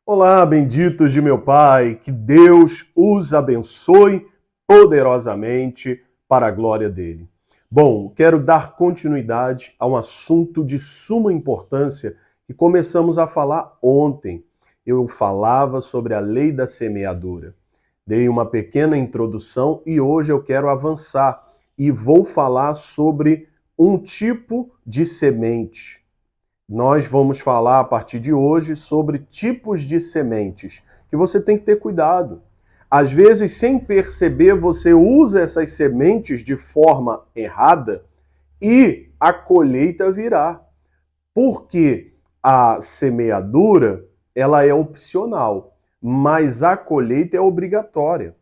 Olá, benditos de meu Pai, que Deus os abençoe poderosamente para a glória dele. Bom, quero dar continuidade a um assunto de suma importância que começamos a falar ontem. Eu falava sobre a lei da semeadura. Dei uma pequena introdução e hoje eu quero avançar e vou falar sobre um tipo de semente. Nós vamos falar a partir de hoje sobre tipos de sementes, que você tem que ter cuidado. Às vezes, sem perceber, você usa essas sementes de forma errada e a colheita virá. Porque a semeadura, ela é opcional, mas a colheita é obrigatória.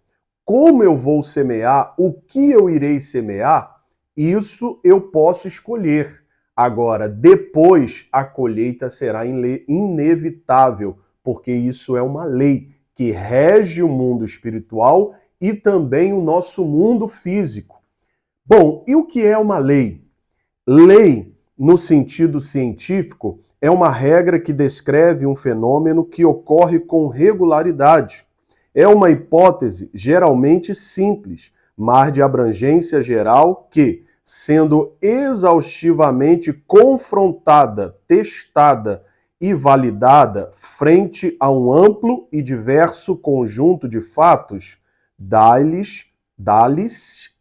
Como eu vou semear, o que eu irei semear, isso eu posso escolher. Agora, depois, a colheita será inevitável, porque isso é uma lei que rege o mundo espiritual e também o nosso mundo físico. Bom, e o que é uma lei? Lei, no sentido científico, é uma regra que descreve um fenômeno que ocorre com regularidade. É uma hipótese geralmente simples, mas de abrangência geral que, sendo exaustivamente confrontada, testada e validada frente a um amplo e diverso conjunto de fatos, dá-lhes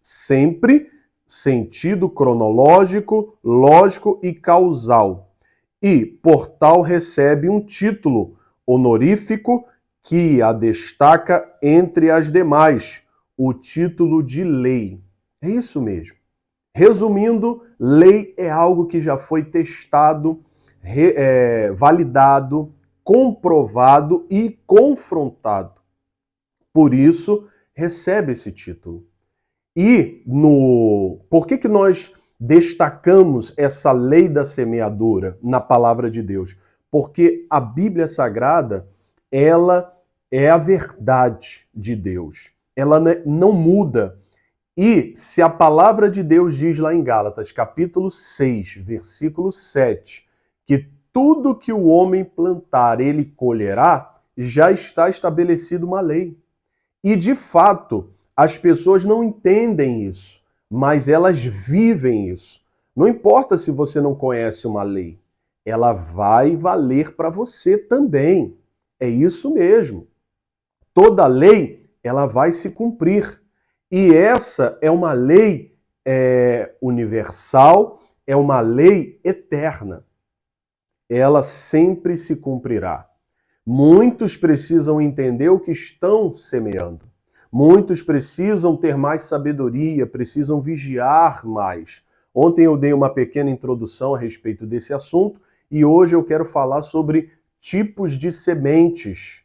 sempre sentido cronológico, lógico e causal. E, por tal, recebe um título honorífico que a destaca entre as demais, o título de lei. É isso mesmo. Resumindo, lei é algo que já foi testado, validado, comprovado e confrontado. Por isso, recebe esse título. E por que nós destacamos essa lei da semeadura na palavra de Deus? Porque a Bíblia Sagrada, ela é a verdade de Deus. Ela não muda. E se a palavra de Deus diz lá em Gálatas, capítulo 6, versículo 7, que tudo que o homem plantar, ele colherá, já está estabelecida uma lei. E, de fato, as pessoas não entendem isso, mas elas vivem isso. Não importa se você não conhece uma lei, ela vai valer para você também. É isso mesmo. Toda lei, ela vai se cumprir. E essa é uma lei universal, é uma lei eterna. Ela sempre se cumprirá. Muitos precisam entender o que estão semeando. Muitos precisam ter mais sabedoria, precisam vigiar mais. Ontem eu dei uma pequena introdução a respeito desse assunto e hoje eu quero falar sobre tipos de sementes.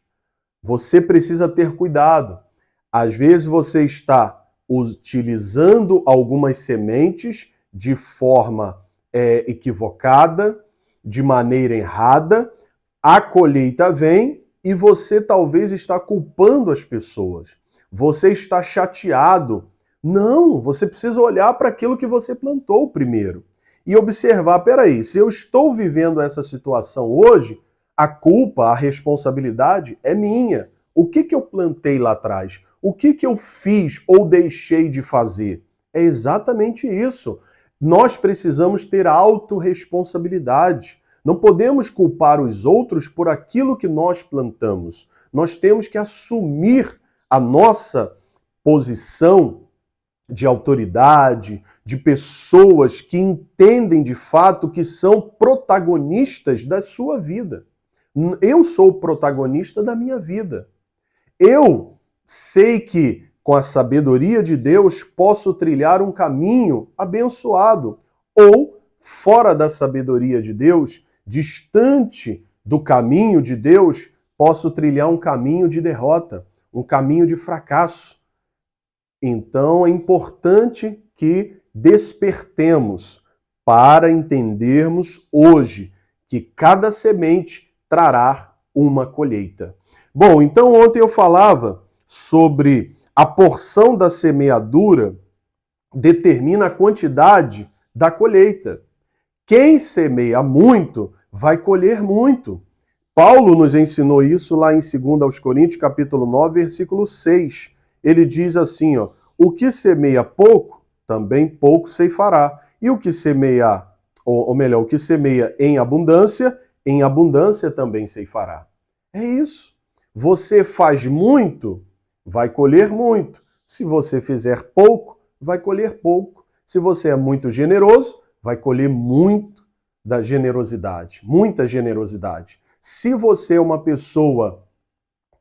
Você precisa ter cuidado. Às vezes você está utilizando algumas sementes de forma equivocada, de maneira errada, a colheita vem e você talvez está culpando as pessoas. Você está chateado. Não, você precisa olhar para aquilo que você plantou primeiro e observar, peraí, se eu estou vivendo essa situação hoje, a culpa, a responsabilidade é minha. O que eu plantei lá atrás? O que eu fiz ou deixei de fazer? É exatamente isso. Nós precisamos ter autorresponsabilidade. Não podemos culpar os outros por aquilo que nós plantamos. Nós temos que assumir a nossa posição de autoridade, de pessoas que entendem de fato que são protagonistas da sua vida. Eu sou o protagonista da minha vida. Eu sei que, com a sabedoria de Deus, posso trilhar um caminho abençoado. Ou, fora da sabedoria de Deus, distante do caminho de Deus, posso trilhar um caminho de derrota, um caminho de fracasso. Então é importante que despertemos para entendermos hoje que cada semente trará uma colheita. Bom, então ontem eu falava sobre a porção da semeadura determina a quantidade da colheita. Quem semeia muito vai colher muito. Paulo nos ensinou isso lá em 2 Coríntios, capítulo 9, versículo 6. Ele diz assim, ó, o que semeia pouco, também pouco ceifará. E o que semeia, ou melhor, o que semeia em abundância também ceifará. É isso. Você faz muito, vai colher muito. Se você fizer pouco, vai colher pouco. Se você é muito generoso, vai colher muito da generosidade, muita generosidade. Se você é uma pessoa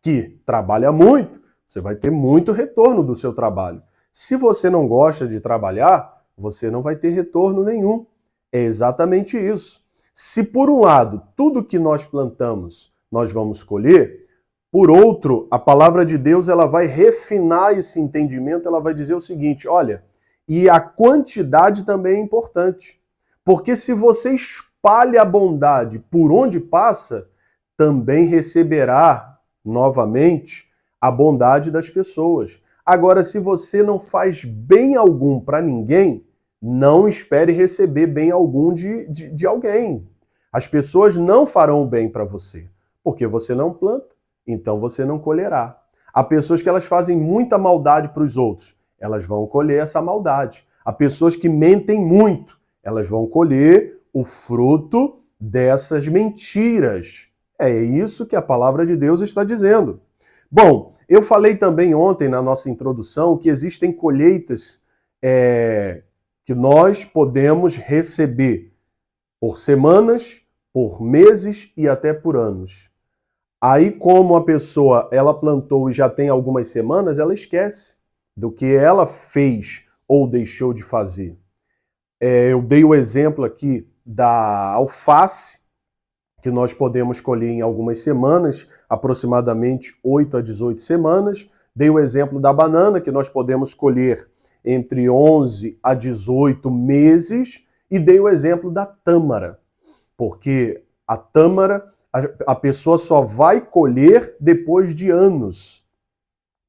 que trabalha muito, você vai ter muito retorno do seu trabalho. Se você não gosta de trabalhar, você não vai ter retorno nenhum. É exatamente isso. Se por um lado, tudo que nós plantamos, nós vamos colher, por outro, a palavra de Deus ela vai refinar esse entendimento, ela vai dizer o seguinte, olha, e a quantidade também é importante. Porque se você espalha a bondade por onde passa, também receberá novamente a bondade das pessoas. Agora, se você não faz bem algum para ninguém, não espere receber bem algum de alguém. As pessoas não farão o bem para você, porque você não planta, então você não colherá. Há pessoas que elas fazem muita maldade para os outros, elas vão colher essa maldade. Há pessoas que mentem muito, elas vão colher o fruto dessas mentiras. É isso que a palavra de Deus está dizendo. Bom, eu falei também ontem na nossa introdução que existem colheitas que nós podemos receber por semanas, por meses e até por anos. Aí, como a pessoa ela plantou e já tem algumas semanas, ela esquece do que ela fez ou deixou de fazer. Eu dei o exemplo aqui da alface, que nós podemos colher em algumas semanas, aproximadamente 8 a 18 semanas. Dei o exemplo da banana, que nós podemos colher entre 11 a 18 meses. E dei o exemplo da tâmara, porque a tâmara, a pessoa só vai colher depois de anos,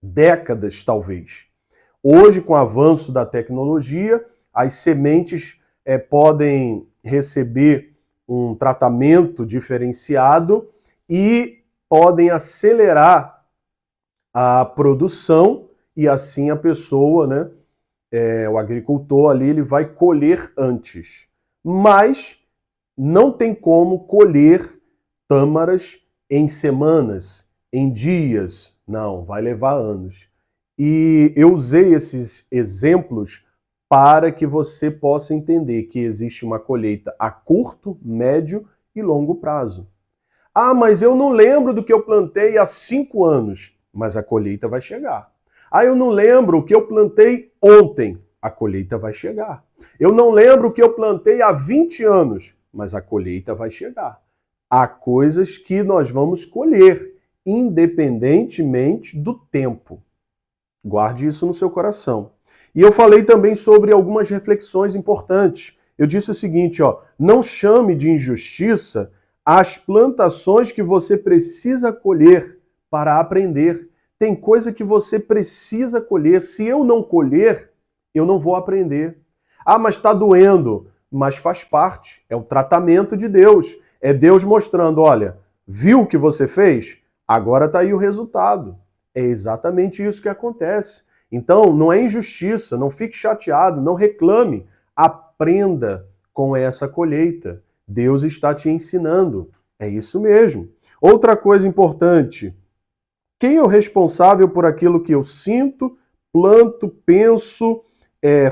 décadas talvez. Hoje, com o avanço da tecnologia, as sementes podem receber um tratamento diferenciado e podem acelerar a produção e assim a pessoa, né, o agricultor ali, ele vai colher antes. Mas não tem como colher tâmaras em semanas, em dias, não, vai levar anos. E eu usei esses exemplos para que você possa entender que existe uma colheita a curto, médio e longo prazo. Ah, mas eu não lembro do que eu plantei há 5 anos, mas a colheita vai chegar. Ah, eu não lembro o que eu plantei ontem, a colheita vai chegar. Eu não lembro o que eu plantei há 20 anos, mas a colheita vai chegar. Há coisas que nós vamos colher, independentemente do tempo. Guarde isso no seu coração. E eu falei também sobre algumas reflexões importantes. Eu disse o seguinte, ó, não chame de injustiça as plantações que você precisa colher para aprender. Tem coisa que você precisa colher. Se eu não colher, eu não vou aprender. Ah, mas está doendo. Mas faz parte. É o tratamento de Deus. É Deus mostrando, olha, viu o que você fez? Agora está aí o resultado. É exatamente isso que acontece. Então, não é injustiça, não fique chateado, não reclame. Aprenda com essa colheita. Deus está te ensinando. É isso mesmo. Outra coisa importante. Quem é o responsável por aquilo que eu sinto, planto, penso,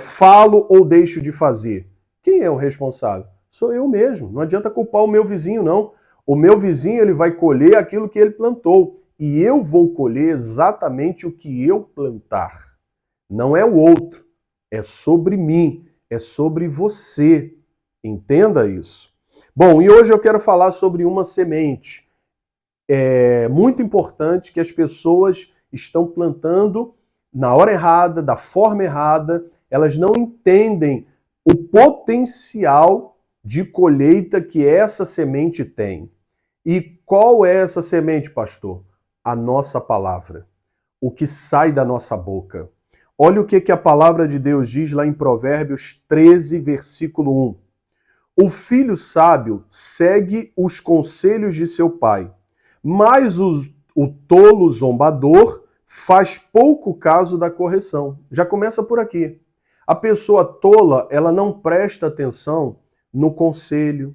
falo ou deixo de fazer? Quem é o responsável? Sou eu mesmo. Não adianta culpar o meu vizinho, não. O meu vizinho ele vai colher aquilo que ele plantou. E eu vou colher exatamente o que eu plantar. Não é o outro. É sobre mim. É sobre você. Entenda isso. Bom, e hoje eu quero falar sobre uma semente. É muito importante que as pessoas estão plantando na hora errada, da forma errada. Elas não entendem o potencial de colheita que essa semente tem. E qual é essa semente, pastor? A nossa palavra, o que sai da nossa boca. Olha o que a palavra de Deus diz lá em Provérbios 13, versículo 1. O filho sábio segue os conselhos de seu pai, Mas o tolo zombador faz pouco caso da correção. Já começa por aqui. A pessoa tola, ela não presta atenção no conselho,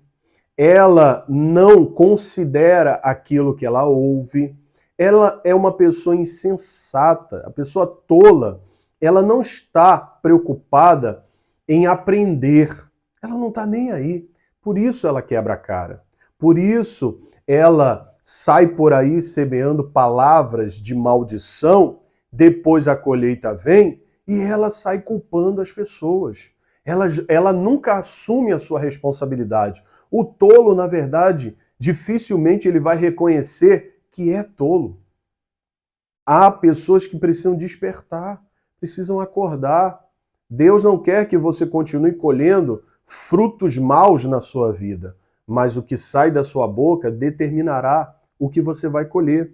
ela não considera aquilo que ela ouve, ela é uma pessoa insensata. A pessoa tola, ela não está preocupada em aprender, ela não está nem aí. Por isso ela quebra a cara. Por isso ela sai por aí semeando palavras de maldição, depois a colheita vem e ela sai culpando as pessoas. Ela nunca assume a sua responsabilidade. O tolo, na verdade, dificilmente ele vai reconhecer que é tolo. Há pessoas que precisam despertar, precisam acordar. Deus não quer que você continue colhendo frutos maus na sua vida, mas o que sai da sua boca determinará o que você vai colher.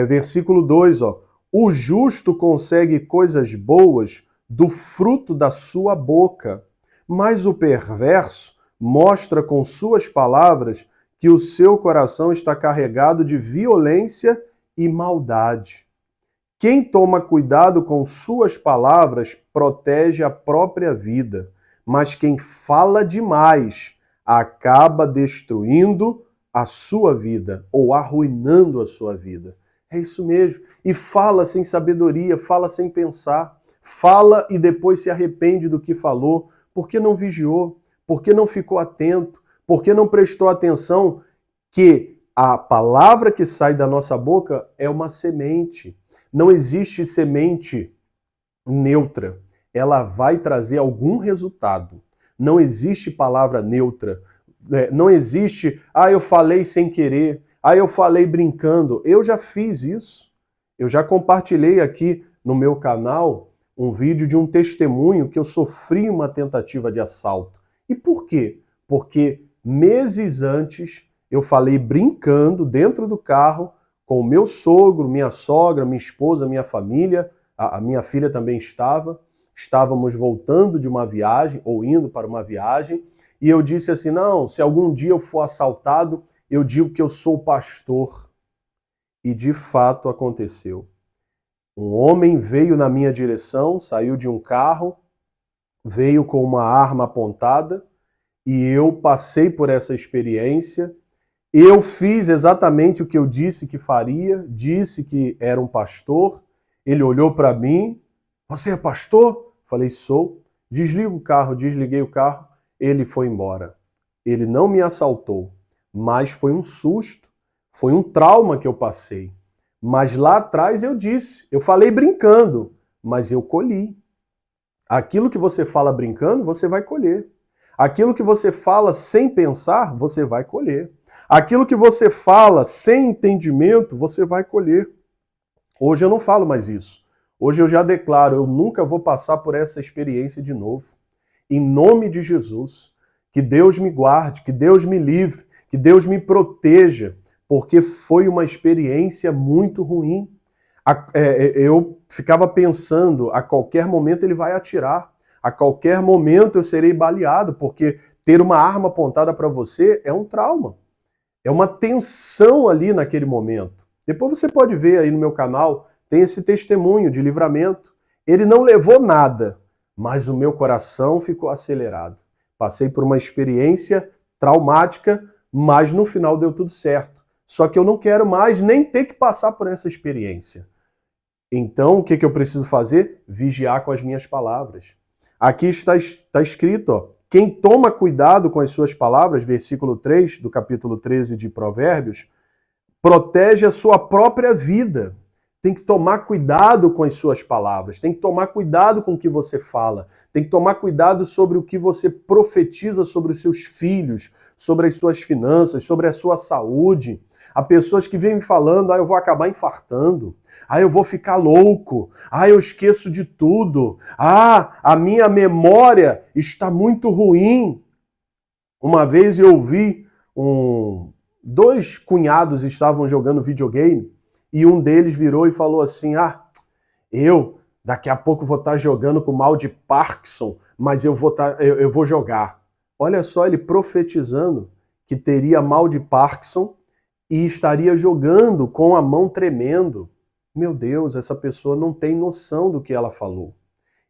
Versículo 2, ó. O justo consegue coisas boas do fruto da sua boca, mas o perverso mostra com suas palavras que o seu coração está carregado de violência e maldade. Quem toma cuidado com suas palavras protege a própria vida, mas quem fala demais acaba destruindo a sua vida ou arruinando a sua vida. É isso mesmo. E fala sem sabedoria, fala sem pensar, fala e depois se arrepende do que falou, porque não vigiou, porque não ficou atento, porque não prestou atenção que a palavra que sai da nossa boca é uma semente. Não existe semente neutra. Ela vai trazer algum resultado. Não existe palavra neutra. Não existe, eu falei sem querer, eu falei brincando. Eu já fiz isso. Eu já compartilhei aqui no meu canal um vídeo de um testemunho que eu sofri uma tentativa de assalto. E por quê? Porque meses antes eu falei brincando dentro do carro com o meu sogro, minha sogra, minha esposa, minha família, a minha filha também estávamos voltando de uma viagem, ou indo para uma viagem, e eu disse assim, não, se algum dia eu for assaltado, eu digo que eu sou pastor. E de fato aconteceu. Um homem veio na minha direção, saiu de um carro, veio com uma arma apontada, e eu passei por essa experiência. Eu fiz exatamente o que eu disse que faria, disse que era um pastor. Ele olhou para mim, você é pastor? Falei, sou. Desliga o carro, desliguei o carro, ele foi embora. Ele não me assaltou, mas foi um susto, foi um trauma que eu passei. Mas lá atrás eu disse, eu falei brincando, mas eu colhi. Aquilo que você fala brincando, você vai colher. Aquilo que você fala sem pensar, você vai colher. Aquilo que você fala sem entendimento, você vai colher. Hoje eu não falo mais isso. Hoje eu já declaro, eu nunca vou passar por essa experiência de novo. Em nome de Jesus, que Deus me guarde, que Deus me livre, que Deus me proteja, porque foi uma experiência muito ruim. Eu ficava pensando, a qualquer momento ele vai atirar, a qualquer momento eu serei baleado, porque ter uma arma apontada para você é um trauma. É uma tensão ali naquele momento. Depois você pode ver aí no meu canal, tem esse testemunho de livramento. Ele não levou nada, mas o meu coração ficou acelerado. Passei por uma experiência traumática, mas no final deu tudo certo. Só que eu não quero mais nem ter que passar por essa experiência. Então, o que eu preciso fazer? Vigiar com as minhas palavras. Aqui está escrito, ó, quem toma cuidado com as suas palavras, versículo 3 do capítulo 13 de Provérbios, protege a sua própria vida. Tem que tomar cuidado com as suas palavras, tem que tomar cuidado com o que você fala, tem que tomar cuidado sobre o que você profetiza sobre os seus filhos, sobre as suas finanças, sobre a sua saúde. Há pessoas que vêm me falando, eu vou acabar infartando, eu vou ficar louco, eu esqueço de tudo, a minha memória está muito ruim. Uma vez eu ouvi dois cunhados estavam jogando videogame e um deles virou e falou assim, eu daqui a pouco vou estar jogando com mal de Parkinson, mas eu vou jogar. Olha só, ele profetizando que teria mal de Parkinson e estaria jogando com a mão tremendo. Meu Deus, essa pessoa não tem noção do que ela falou.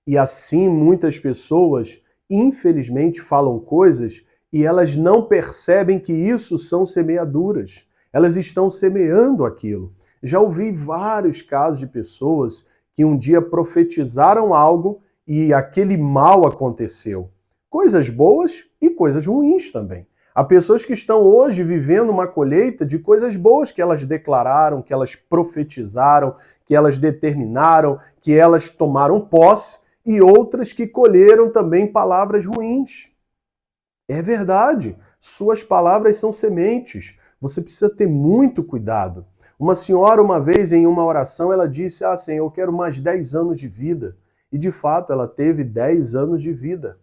E assim muitas pessoas, infelizmente, falam coisas e elas não percebem que isso são semeaduras. Elas estão semeando aquilo. Já ouvi vários casos de pessoas que um dia profetizaram algo e aquele mal aconteceu. Coisas boas e coisas ruins também. Há pessoas que estão hoje vivendo uma colheita de coisas boas que elas declararam, que elas profetizaram, que elas determinaram, que elas tomaram posse, e outras que colheram também palavras ruins. É verdade, suas palavras são sementes. Você precisa ter muito cuidado. Uma senhora, uma vez, em uma oração, ela disse, Senhor, eu quero mais 10 anos de vida. E, de fato, ela teve 10 anos de vida.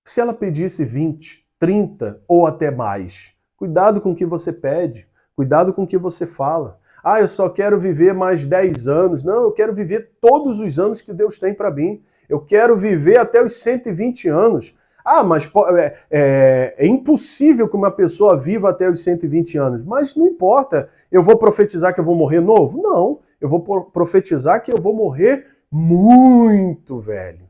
Se ela pedisse 20, 30 ou até mais, cuidado com o que você pede, cuidado com o que você fala. Eu só quero viver mais 10 anos. Não, eu quero viver todos os anos que Deus tem para mim. Eu quero viver até os 120 anos. Mas é impossível que uma pessoa viva até os 120 anos. Mas não importa, eu vou profetizar que eu vou morrer novo? Não, eu vou profetizar que eu vou morrer muito velho,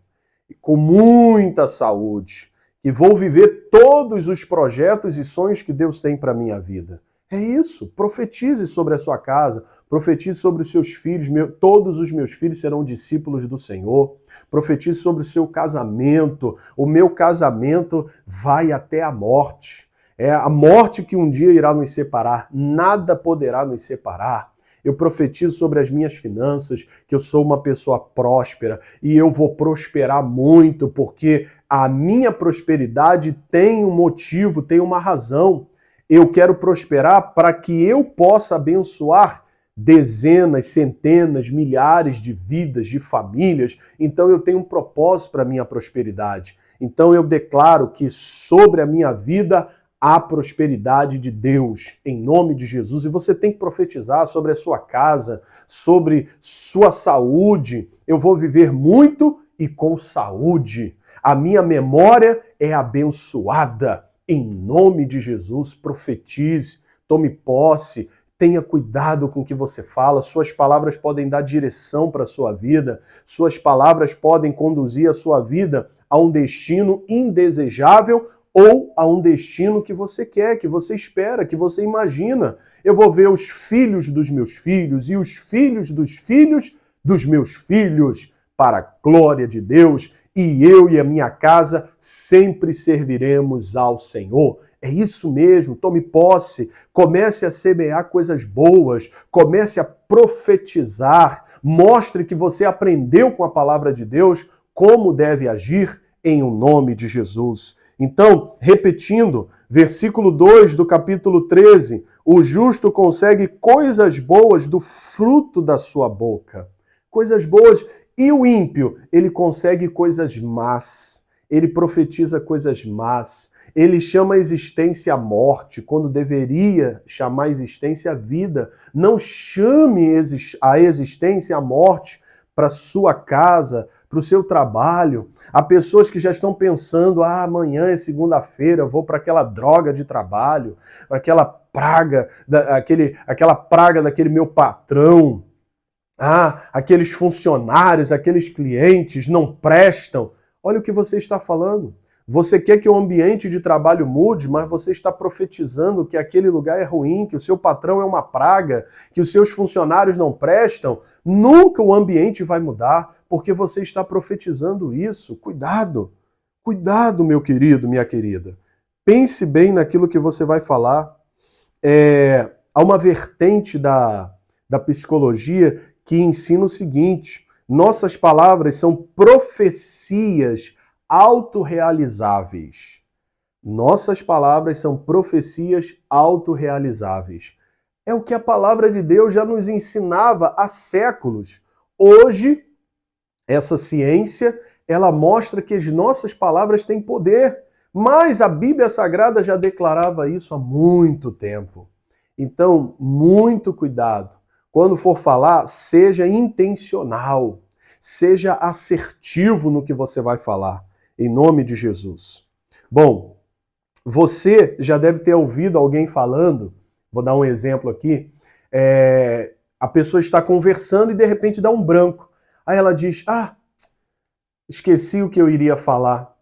com muita saúde, e vou viver todos os projetos e sonhos que Deus tem para a minha vida. É isso, profetize sobre a sua casa, profetize sobre os seus filhos, todos os meus filhos serão discípulos do Senhor. Profetize sobre o seu casamento, o meu casamento vai até a morte. É a morte que um dia irá nos separar, nada poderá nos separar. Eu profetizo sobre as minhas finanças, que eu sou uma pessoa próspera e eu vou prosperar muito, porque a minha prosperidade tem um motivo, tem uma razão. Eu quero prosperar para que eu possa abençoar dezenas, centenas, milhares de vidas, de famílias. Então eu tenho um propósito para a minha prosperidade. Então eu declaro que sobre a minha vida há prosperidade de Deus, em nome de Jesus. E você tem que profetizar sobre a sua casa, sobre sua saúde. Eu vou viver muito e com saúde. A minha memória é abençoada. Em nome de Jesus, profetize, tome posse, tenha cuidado com o que você fala. Suas palavras podem dar direção para a sua vida. Suas palavras podem conduzir a sua vida a um destino indesejável ou a um destino que você quer, que você espera, que você imagina. Eu vou ver os filhos dos meus filhos e os filhos dos meus filhos, para a glória de Deus, e eu e a minha casa sempre serviremos ao Senhor. É isso mesmo, tome posse, comece a semear coisas boas, comece a profetizar, mostre que você aprendeu com a palavra de Deus como deve agir em o nome de Jesus. Então, repetindo, versículo 2 do capítulo 13, o justo consegue coisas boas do fruto da sua boca. Coisas boas. E o ímpio, ele consegue coisas más. Ele profetiza coisas más. Ele chama a existência a morte, quando deveria chamar a existência a vida. Não chame a existência a morte para sua casa, para o seu trabalho. Há pessoas que já estão pensando, amanhã é segunda-feira, eu vou para aquela droga de trabalho, para aquela praga, aquela praga daquele meu patrão. Aqueles funcionários, aqueles clientes não prestam. Olha o que você está falando. Você quer que o ambiente de trabalho mude, mas você está profetizando que aquele lugar é ruim, que o seu patrão é uma praga, que os seus funcionários não prestam. Nunca o ambiente vai mudar, porque você está profetizando isso. Cuidado, cuidado, meu querido, minha querida. Pense bem naquilo que você vai falar. Há uma vertente da psicologia que ensina o seguinte: nossas palavras são profecias autorrealizáveis. Nossas palavras são profecias autorrealizáveis. É o que a palavra de Deus já nos ensinava há séculos. Hoje, essa ciência, ela mostra que as nossas palavras têm poder, mas a Bíblia Sagrada já declarava isso há muito tempo. Então, muito cuidado. Quando for falar, seja intencional, seja assertivo no que você vai falar, em nome de Jesus. Bom, você já deve ter ouvido alguém falando, Vou dar um exemplo aqui. A pessoa está conversando e de repente dá um branco. Aí ela diz, esqueci o que eu iria falar.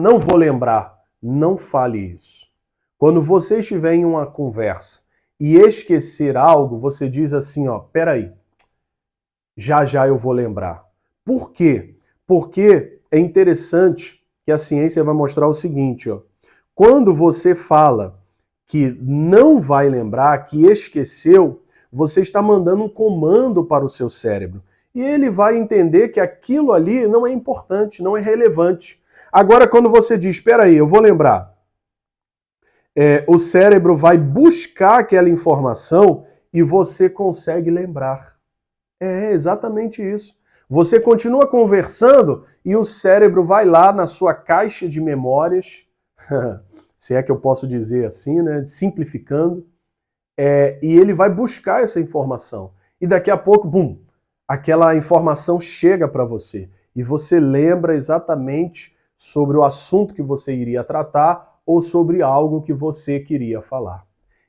Não vou lembrar. Não fale isso. Quando você estiver em uma conversa e esquecer algo, você diz assim, peraí, já eu vou lembrar. Por quê? Porque é interessante que a ciência vai mostrar o seguinte, quando você fala que não vai lembrar, que esqueceu, você está mandando um comando para o seu cérebro. E ele vai entender que aquilo ali não é importante, não é relevante. Agora, quando você diz, espera aí, eu vou lembrar, o cérebro vai buscar aquela informação e você consegue lembrar. É exatamente isso. Você continua conversando e o cérebro vai lá na sua caixa de memórias, se é que eu posso dizer assim, né, simplificando, e ele vai buscar essa informação. E daqui a pouco, bum, aquela informação chega para você. E você lembra exatamente sobre o assunto que você iria tratar ou sobre algo que você queria falar.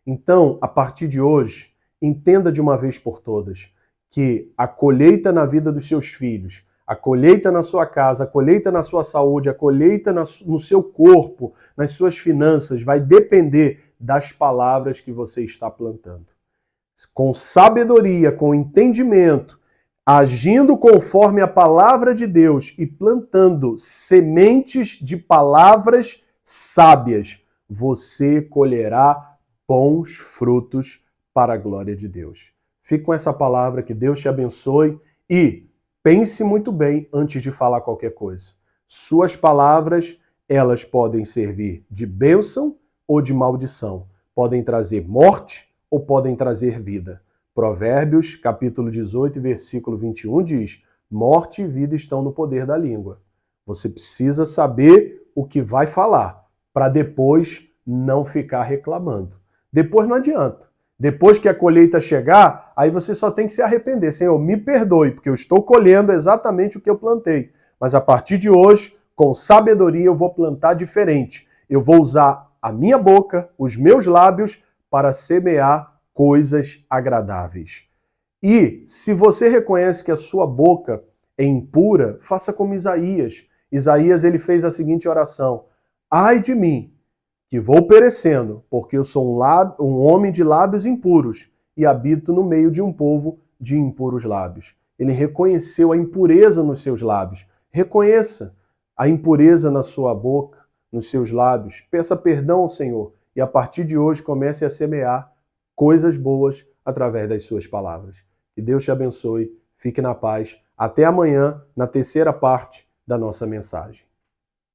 Então, a partir de hoje, entenda de uma vez por todas que a colheita na vida dos seus filhos, a colheita na sua casa, a colheita na sua saúde, a colheita no seu corpo, nas suas finanças, vai depender das palavras que você está plantando. Com sabedoria, com entendimento, agindo conforme a palavra de Deus e plantando sementes de palavras sábias, você colherá bons frutos para a glória de Deus. Fique com essa palavra, que Deus te abençoe e pense muito bem antes de falar qualquer coisa. Suas palavras, elas podem servir de bênção ou de maldição. Podem trazer morte ou podem trazer vida. Provérbios, capítulo 18, versículo 21 diz: morte e vida estão no poder da língua. Você precisa saber o que vai falar, para depois não ficar reclamando. Depois não adianta. Depois que a colheita chegar, aí você só tem que se arrepender. Senhor, me perdoe, porque eu estou colhendo exatamente o que eu plantei. Mas a partir de hoje, com sabedoria, eu vou plantar diferente. Eu vou usar a minha boca, os meus lábios, para semear coisas agradáveis. E se você reconhece que a sua boca é impura, faça como Isaías. Isaías, ele fez a seguinte oração: ai de mim, que vou perecendo, porque eu sou um homem de lábios impuros e habito no meio de um povo de impuros lábios. Ele reconheceu a impureza nos seus lábios. Reconheça a impureza na sua boca, nos seus lábios. Peça perdão ao Senhor e a partir de hoje comece a semear coisas boas através das suas palavras. Que Deus te abençoe, fique na paz. Até amanhã, na terceira parte da nossa mensagem.